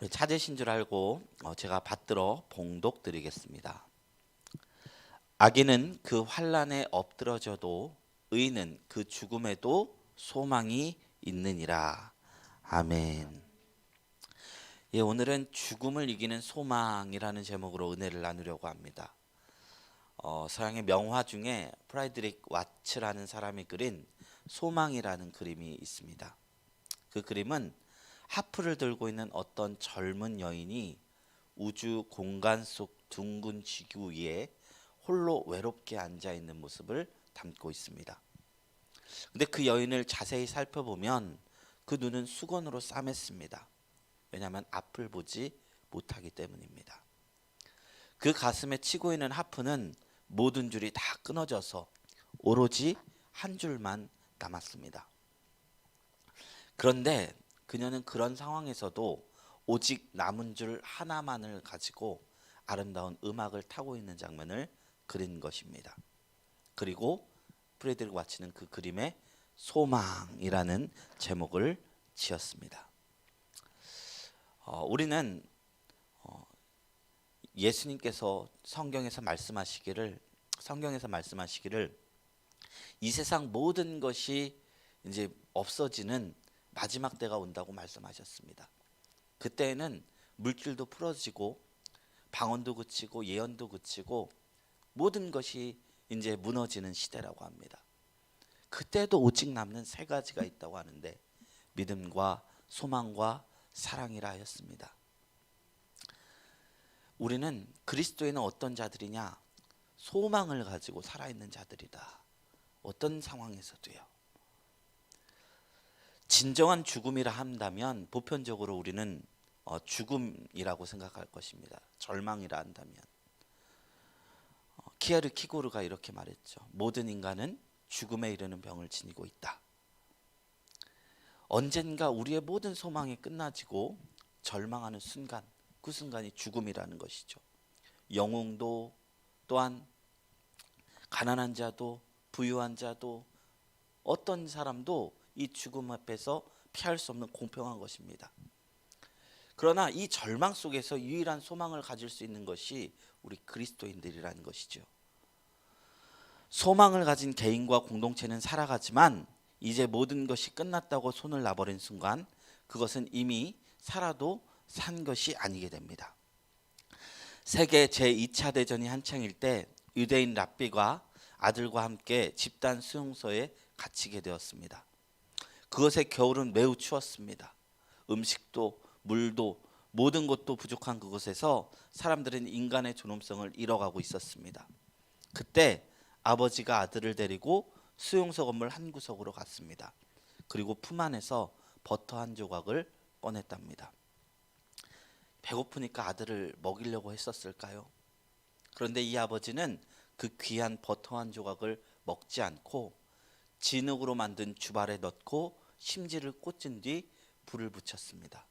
찾으신 줄 알고 제가 받들어 봉독 드리겠습니다. 악인은 그 환난에 엎드러져도 의인은 그 죽음에도 소망이 있느니라. 아멘. 예, 오늘은 죽음을 이기는 소망이라는 제목으로 은혜를 나누려고 합니다. 서양의 명화 중에 프라이드릭 와츠라는 사람이 그린 소망이라는 그림이 있습니다. 그 그림은 하프를 들고 있는 어떤 젊은 여인이 우주 공간 속 둥근 지구 위에 홀로 외롭게 앉아 있는 모습을 담고 있습니다. 근데 그 여인을 자세히 살펴보면 그 눈은 수건으로 싸맸습니다. 왜냐하면 앞을 보지 못하기 때문입니다. 그 가슴에 치고 있는 하프는 모든 줄이 다 끊어져서 오로지 한 줄만 남았습니다. 그런데 그녀는 그런 상황에서도 오직 남은 줄 하나만을 가지고 아름다운 음악을 타고 있는 장면을 그린 것입니다. 그리고 프레드릭 와츠는 그 그림에 소망이라는 제목을 지었습니다. 우리는 예수님께서 성경에서 말씀하시기를 이 세상 모든 것이 이제 없어지는 마지막 때가 온다고 말씀하셨습니다. 그때에는 물질도 풀어지고 방언도 그치고 예언도 그치고 모든 것이 이제 무너지는 시대라고 합니다. 그때도 오직 남는 세 가지가 있다고 하는데 믿음과 소망과 사랑이라 하였습니다. 우리는 그리스도에는 어떤 자들이냐? 소망을 가지고 살아있는 자들이다. 어떤 상황에서도요. 진정한 죽음이라 한다면 보편적으로 우리는 죽음이라고 생각할 것입니다. 절망이라 한다면 키에르키고르가 이렇게 말했죠. 모든 인간은 죽음에 이르는 병을 지니고 있다. 언젠가 우리의 모든 소망이 끝나지고 절망하는 순간, 그 순간이 죽음이라는 것이죠. 영웅도 또한 가난한 자도 부유한 자도 어떤 사람도 이 죽음 앞에서 피할 수 없는 공평한 것입니다. 그러나 이 절망 속에서 유일한 소망을 가질 수 있는 것이 우리 그리스도인들이라는 것이죠. 소망을 가진 개인과 공동체는 살아가지만 이제 모든 것이 끝났다고 손을 놔버린 순간 그것은 이미 살아도 산 것이 아니게 됩니다. 세계 제2차 대전이 한창일 때 유대인 랍비가 아들과 함께 집단 수용소에 갇히게 되었습니다. 그것의 겨울은 매우 추웠습니다. 음식도 물도 모든 것도 부족한 그곳에서 사람들은 인간의 존엄성을 잃어가고 있었습니다. 그때 아버지가 아들을 데리고 수용소 건물 한 구석으로 갔습니다. 그리고 품 안에서 버터 한 조각을 꺼냈답니다. 배고프니까 아들을 먹이려고 했었을까요? 그런데 이 아버지는 그 귀한 버터 한 조각을 먹지 않고 진흙으로 만든 주발에 넣고 심지를 꽂은 뒤 불을 붙였습니다.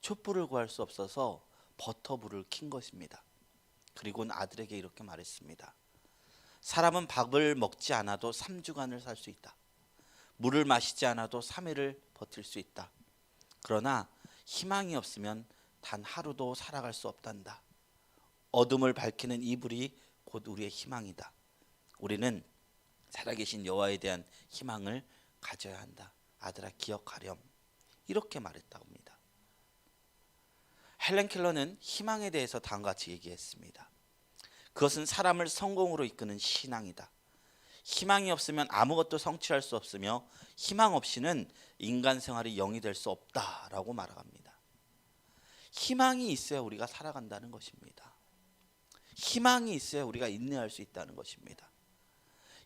촛불을 구할 수 없어서 버터불을 킨 것입니다. 그리고는 아들에게 이렇게 말했습니다. 사람은 밥을 먹지 않아도 3주간을 살 수 있다. 물을 마시지 않아도 3일을 버틸 수 있다. 그러나 희망이 없으면 단 하루도 살아갈 수 없단다. 어둠을 밝히는 이 불이 곧 우리의 희망이다. 우리는 살아계신 여호와에 대한 희망을 가져야 한다. 아들아 기억하렴. 이렇게 말했다고 합니다. 헬렌 켈러는 희망에 대해서 다음과 같이 얘기했습니다. 그것은 사람을 성공으로 이끄는 신앙이다. 희망이 없으면 아무것도 성취할 수 없으며 희망 없이는 인간 생활이 영이 될 수 없다라고 말합니다. 희망이 있어야 우리가 살아간다는 것입니다. 희망이 있어야 우리가 인내할 수 있다는 것입니다.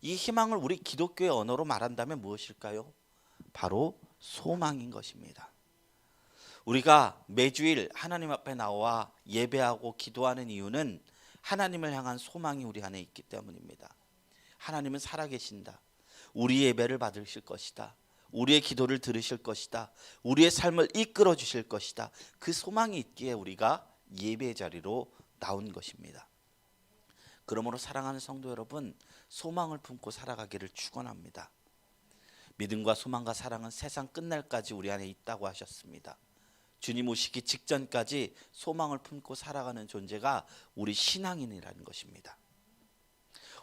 이 희망을 우리 기독교의 언어로 말한다면 무엇일까요? 바로 소망인 것입니다. 우리가 매주일 하나님 앞에 나와 예배하고 기도하는 이유는 하나님을 향한 소망이 우리 안에 있기 때문입니다. 하나님은 살아계신다. 우리 예배를 받으실 것이다. 우리의 기도를 들으실 것이다. 우리의 삶을 이끌어 주실 것이다. 그 소망이 있기에 우리가 예배의 자리로 나온 것입니다. 그러므로 사랑하는 성도 여러분, 소망을 품고 살아가기를 축원합니다. 믿음과 소망과 사랑은 세상 끝날까지 우리 안에 있다고 하셨습니다. 주님 오시기 직전까지 소망을 품고 살아가는 존재가 우리 신앙인이라는 것입니다.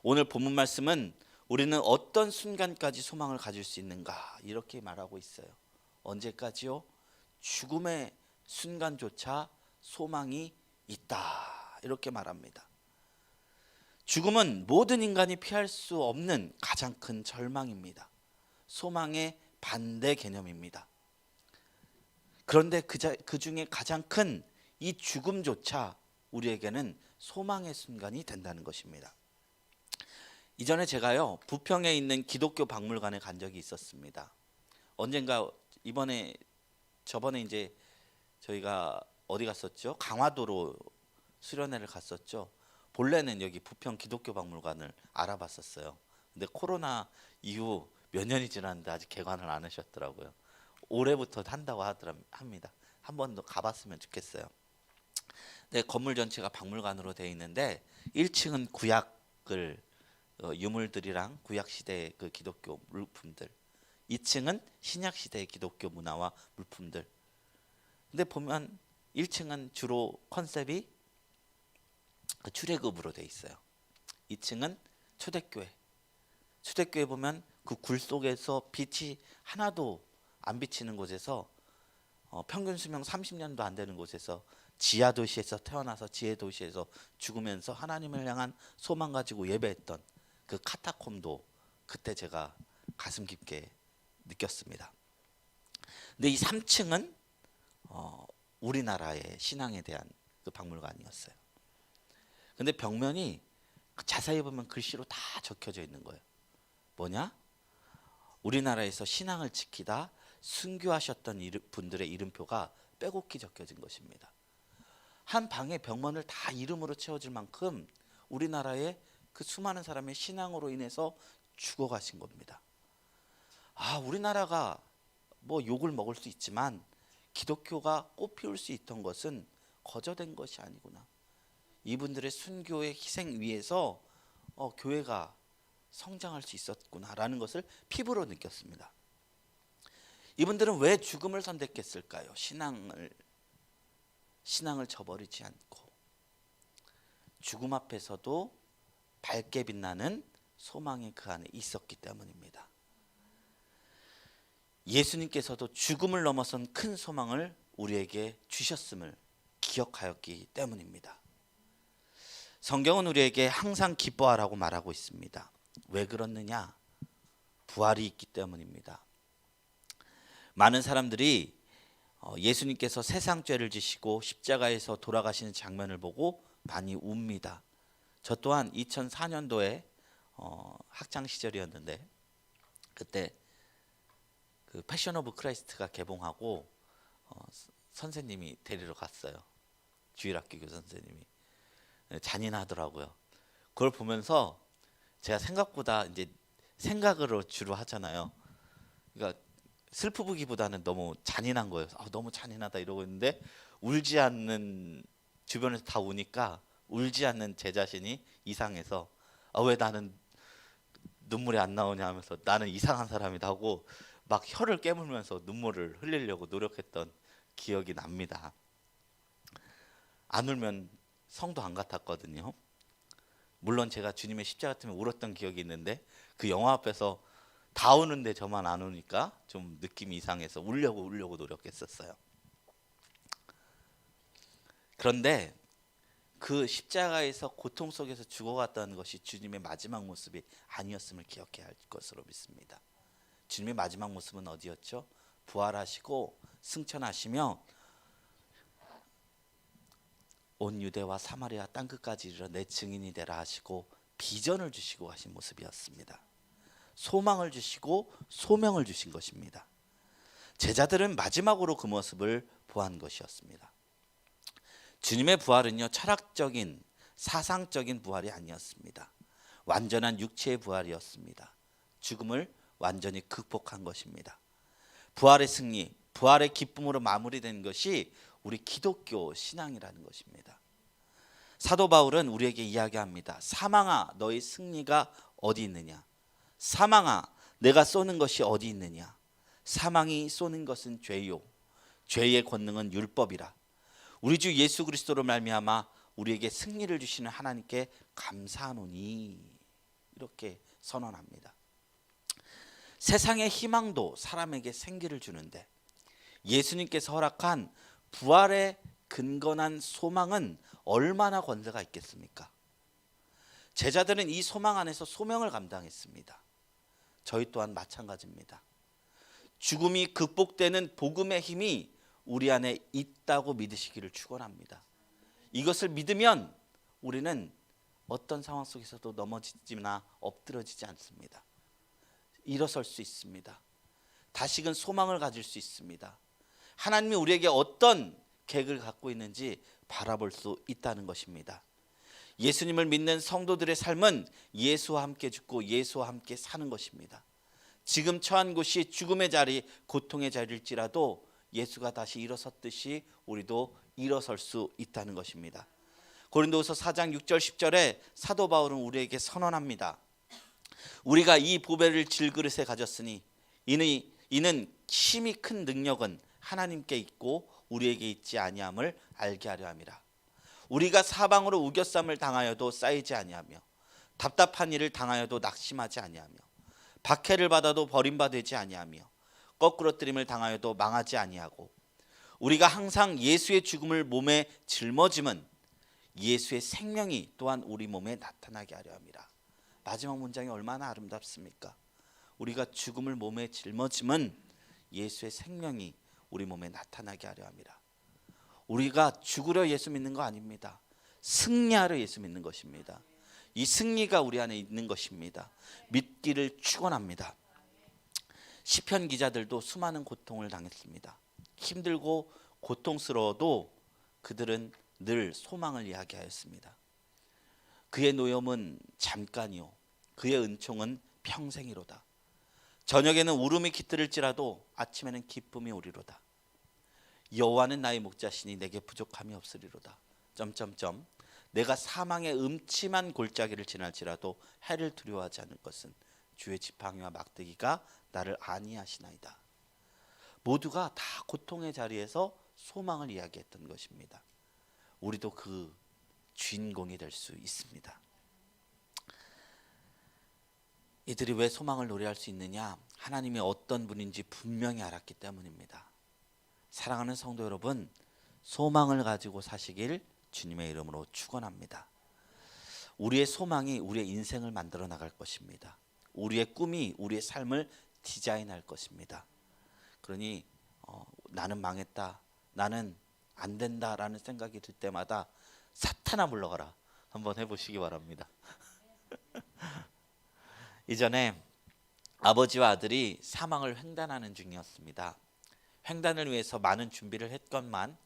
오늘 본문 말씀은 우리는 어떤 순간까지 소망을 가질 수 있는가 이렇게 말하고 있어요. 언제까지요? 죽음의 순간조차 소망이 있다 이렇게 말합니다. 죽음은 모든 인간이 피할 수 없는 가장 큰 절망입니다. 소망의 반대 개념입니다. 그런데 그 중에 가장 큰 이 죽음조차 우리에게는 소망의 순간이 된다는 것입니다. 이전에 제가요 부평에 있는 기독교 박물관에 간 적이 있었습니다. 언젠가 저번에 이제 저희가 어디 갔었죠? 강화도로 수련회를 갔었죠. 본래는 여기 부평 기독교 박물관을 알아봤었어요. 근데 코로나 이후 몇 년이 지났는데 아직 개관을 안 하셨더라고요. 올해부터 한다고 합니다. 한 번 더 가봤으면 좋겠어요. 네, 건물 전체가 박물관으로 되어 있는데 1층은 구약을 유물들이랑 구약 시대의 그 기독교 물품들, 2층은 신약 시대의 기독교 문화와 물품들. 근데 보면 1층은 주로 컨셉이 출애굽으로 되어 있어요. 2층은 초대교회. 초대교회 보면 그 굴 속에서 빛이 하나도 안 비치는 곳에서 평균 수명 30년도 안 되는 곳에서 지하 도시에서 태어나서 지혜 도시에서 죽으면서 하나님을 향한 소망 가지고 예배했던 그 카타콤도 그때 제가 가슴 깊게 느꼈습니다. 근데 이 3층은 우리나라의 신앙에 대한 그 박물관이었어요. 근데 벽면이 자세히 보면 글씨로 다 적혀져 있는 거예요. 뭐냐? 우리나라에서 신앙을 지키다 순교하셨던 분들의 이름표가 빼곡히 적혀진 것입니다. 한 방의 벽면을 다 이름으로 채워질 만큼 우리나라의 그 수많은 사람의 신앙으로 인해서 죽어가신 겁니다. 우리나라가 뭐 욕을 먹을 수 있지만 기독교가 꽃피울 수 있던 것은 거저된 것이 아니구나. 이분들의 순교의 희생 위에서 교회가 성장할 수 있었구나라는 것을 피부로 느꼈습니다. 이분들은 왜 죽음을 선택했을까요? 신앙을 저버리지 않고 죽음 앞에서도 밝게 빛나는 소망이 그 안에 있었기 때문입니다. 예수님께서도 죽음을 넘어선 큰 소망을 우리에게 주셨음을 기억하였기 때문입니다. 성경은 우리에게 항상 기뻐하라고 말하고 있습니다. 왜 그렇느냐? 부활이 있기 때문입니다. 많은 사람들이 예수님께서 세상 죄를 지시고 십자가에서 돌아가시는 장면을 보고 많이 웁니다. 저 또한 2004년도에 학창 시절이었는데 그때 그 패션 오브 크라이스트가 개봉하고 선생님이 데리러 갔어요. 주일학교 교사 선생님이. 잔인하더라고요. 그걸 보면서 제가 생각보다 이제 생각으로 주로 하잖아요. 그러니까 슬프기보다는 너무 잔인한 거예요. 너무 잔인하다 이러고 있는데 울지 않는 주변에서 다 우니까 울지 않는 제 자신이 이상해서 왜 나는 눈물이 안 나오냐 하면서 나는 이상한 사람이다 하고 막 혀를 깨물면서 눈물을 흘리려고 노력했던 기억이 납니다. 안 울면 성도 안 같았거든요. 물론 제가 주님의 십자가 때문에 울었던 기억이 있는데 그 영화 앞에서 다 우는데 저만 안 우니까 좀 느낌이 이상해서 울려고 노력했었어요. 그런데 그 십자가에서 고통 속에서 죽어갔다는 것이 주님의 마지막 모습이 아니었음을 기억해야 할 것으로 믿습니다. 주님의 마지막 모습은 어디였죠? 부활하시고 승천하시며 온 유대와 사마리아 땅끝까지 이르러 내 증인이 되라 하시고 비전을 주시고 가신 모습이었습니다. 소망을 주시고 소명을 주신 것입니다. 제자들은 마지막으로 그 모습을 보한 것이었습니다. 주님의 부활은요, 철학적인 사상적인 부활이 아니었습니다. 완전한 육체의 부활이었습니다. 죽음을 완전히 극복한 것입니다. 부활의 승리, 부활의 기쁨으로 마무리된 것이 우리 기독교 신앙이라는 것입니다. 사도 바울은 우리에게 이야기합니다. 사망아, 너의 승리가 어디 있느냐? 사망아, 내가 쏘는 것이 어디 있느냐? 사망이 쏘는 것은 죄요, 죄의 권능은 율법이라. 우리 주 예수 그리스도로 말미암아 우리에게 승리를 주시는 하나님께 감사하노니. 이렇게 선언합니다. 세상의 희망도 사람에게 생기를 주는데 예수님께서 허락한 부활의 근거한 소망은 얼마나 권세가 있겠습니까? 제자들은 이 소망 안에서 소명을 감당했습니다. 저희 또한 마찬가지입니다. 죽음이 극복되는 복음의 힘이 우리 안에 있다고 믿으시기를 축원합니다. 이것을 믿으면 우리는 어떤 상황 속에서도 넘어지거나 엎드러지지 않습니다. 일어설 수 있습니다. 다시금 소망을 가질 수 있습니다. 하나님이 우리에게 어떤 계획을 갖고 있는지 바라볼 수 있다는 것입니다. 예수님을 믿는 성도들의 삶은 예수와 함께 죽고 예수와 함께 사는 것입니다. 지금 처한 곳이 죽음의 자리, 고통의 자리일지라도 예수가 다시 일어섰듯이 우리도 일어설 수 있다는 것입니다. 고린도후서 4장 6절 10절에 사도 바울은 우리에게 선언합니다. 우리가 이 보배를 질그릇에 가졌으니 이는 심히 큰 능력은 하나님께 있고 우리에게 있지 아니함을 알게 하려 함이라. 우리가 사방으로 우겨쌈을 당하여도 쌓이지 아니하며 답답한 일을 당하여도 낙심하지 아니하며 박해를 받아도 버림받지 아니하며 거꾸러뜨림을 당하여도 망하지 아니하고 우리가 항상 예수의 죽음을 몸에 짊어짐은 예수의 생명이 또한 우리 몸에 나타나게 하려 함이라. 마지막 문장이 얼마나 아름답습니까? 우리가 죽음을 몸에 짊어짐은 예수의 생명이 우리 몸에 나타나게 하려 함이라. 우리가 죽으려 예수 믿는 거 아닙니다. 승리하려 예수 믿는 것입니다. 이 승리가 우리 안에 있는 것입니다. 믿기를 축원합니다. 시편 기자들도 수많은 고통을 당했습니다. 힘들고 고통스러워도 그들은 늘 소망을 이야기하였습니다. 그의 노염은 잠깐이요 그의 은총은 평생이로다. 저녁에는 울음이 깃들을지라도 아침에는 기쁨이 오리로다. 여호와는 나의 목자시니 내게 부족함이 없으리로다. 내가 사망의 음침한 골짜기를 지날지라도 해를 두려워하지 않을 것은 주의 지팡이와 막대기가 나를 안위하시나이다. 모두가 다 고통의 자리에서 소망을 이야기했던 것입니다. 우리도 그 주인공이 될 수 있습니다. 이들이 왜 소망을 노래할 수 있느냐? 하나님이 어떤 분인지 분명히 알았기 때문입니다. 사랑하는 성도 여러분, 소망을 가지고 사시길 주님의 이름으로 축원합니다. 우리의 소망이 우리의 인생을 만들어 나갈 것입니다. 우리의 꿈이 우리의 삶을 디자인할 것입니다. 그러니 나는 망했다, 나는 안 된다라는 생각이 들 때마다 사탄아 물러가라 한번 해보시기 바랍니다. 이전에 아버지와 아들이 사망을 횡단하는 중이었습니다. 횡단을 위해서 많은 준비를 했건만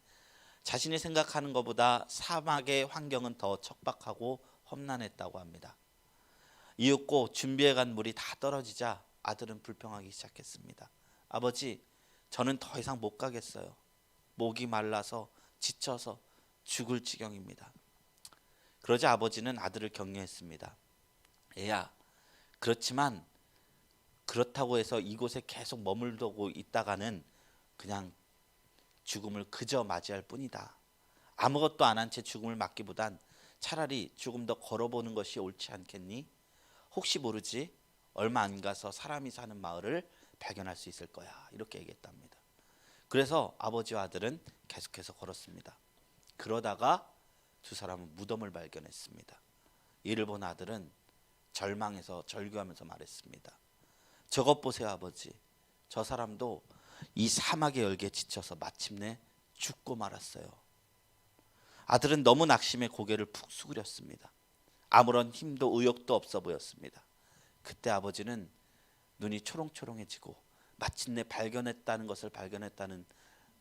자신이 생각하는 것보다 사막의 환경은 더 척박하고 험난했다고 합니다. 이윽고 준비해간 물이 다 떨어지자 아들은 불평하기 시작했습니다. 아버지, 저는 더 이상 못 가겠어요. 목이 말라서 지쳐서 죽을 지경입니다. 그러자 아버지는 아들을 격려했습니다. 애야, 그렇지만 그렇다고 해서 이곳에 계속 머물고 있다가는 그냥 죽음을 그저 맞이할 뿐이다. 아무것도 안 한 채 죽음을 맞기보단 차라리 조금 더 걸어보는 것이 옳지 않겠니? 혹시 모르지 얼마 안 가서 사람이 사는 마을을 발견할 수 있을 거야. 이렇게 얘기했답니다. 그래서 아버지와 아들은 계속해서 걸었습니다. 그러다가 두 사람은 무덤을 발견했습니다. 이를 본 아들은 절망해서 절규하면서 말했습니다. 저것 보세요 아버지. 저 사람도 이 사막의 열기에 지쳐서 마침내 죽고 말았어요. 아들은 너무 낙심해 고개를 푹 숙였습니다. 아무런 힘도 의욕도 없어 보였습니다. 그때 아버지는 눈이 초롱초롱해지고 마침내 발견했다는 것을 발견했다는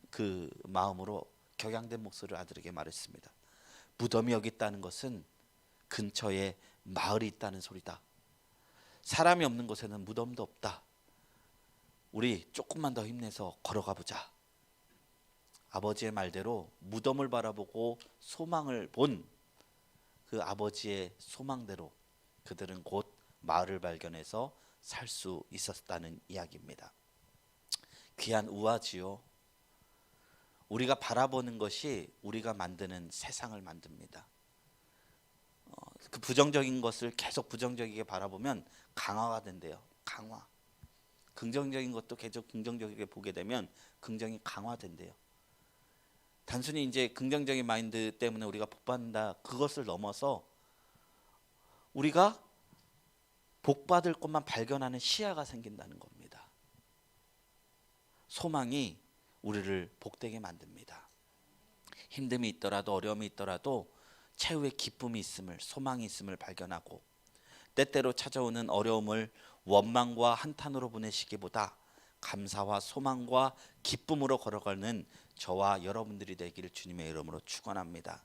그 마음으로 격양된 목소리로 아들에게 말했습니다. 무덤이 여기 있다는 것은 근처에 마을이 있다는 소리다. 사람이 없는 곳에는 무덤도 없다. 우리 조금만 더 힘내서 걸어가 보자. 아버지의 말대로 무덤을 바라보고 소망을 본 그 아버지의 소망대로 그들은 곧 마을을 발견해서 살 수 있었다는 이야기입니다. 귀한 우아지요. 우리가 바라보는 것이 우리가 만드는 세상을 만듭니다. 그 부정적인 것을 계속 부정적이게 바라보면 강화가 된대요. 강화. 긍정적인 것도 계속 긍정적이게 보게 되면 긍정이 강화된대요. 단순히 이제 긍정적인 마인드 때문에 우리가 복받는다, 그것을 넘어서 우리가 복받을 것만 발견하는 시야가 생긴다는 겁니다. 소망이 우리를 복되게 만듭니다. 힘듦이 있더라도 어려움이 있더라도 최후의 기쁨이 있음을, 소망이 있음을 발견하고, 때때로 찾아오는 어려움을 원망과 한탄으로 보내시기보다 감사와 소망과 기쁨으로 걸어가는 저와 여러분들이 되기를 주님의 이름으로 축원합니다.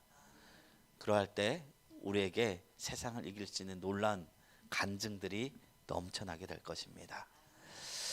그러할 때 우리에게 세상을 이길 수 있는 놀라운 간증들이 넘쳐나게 될 것입니다.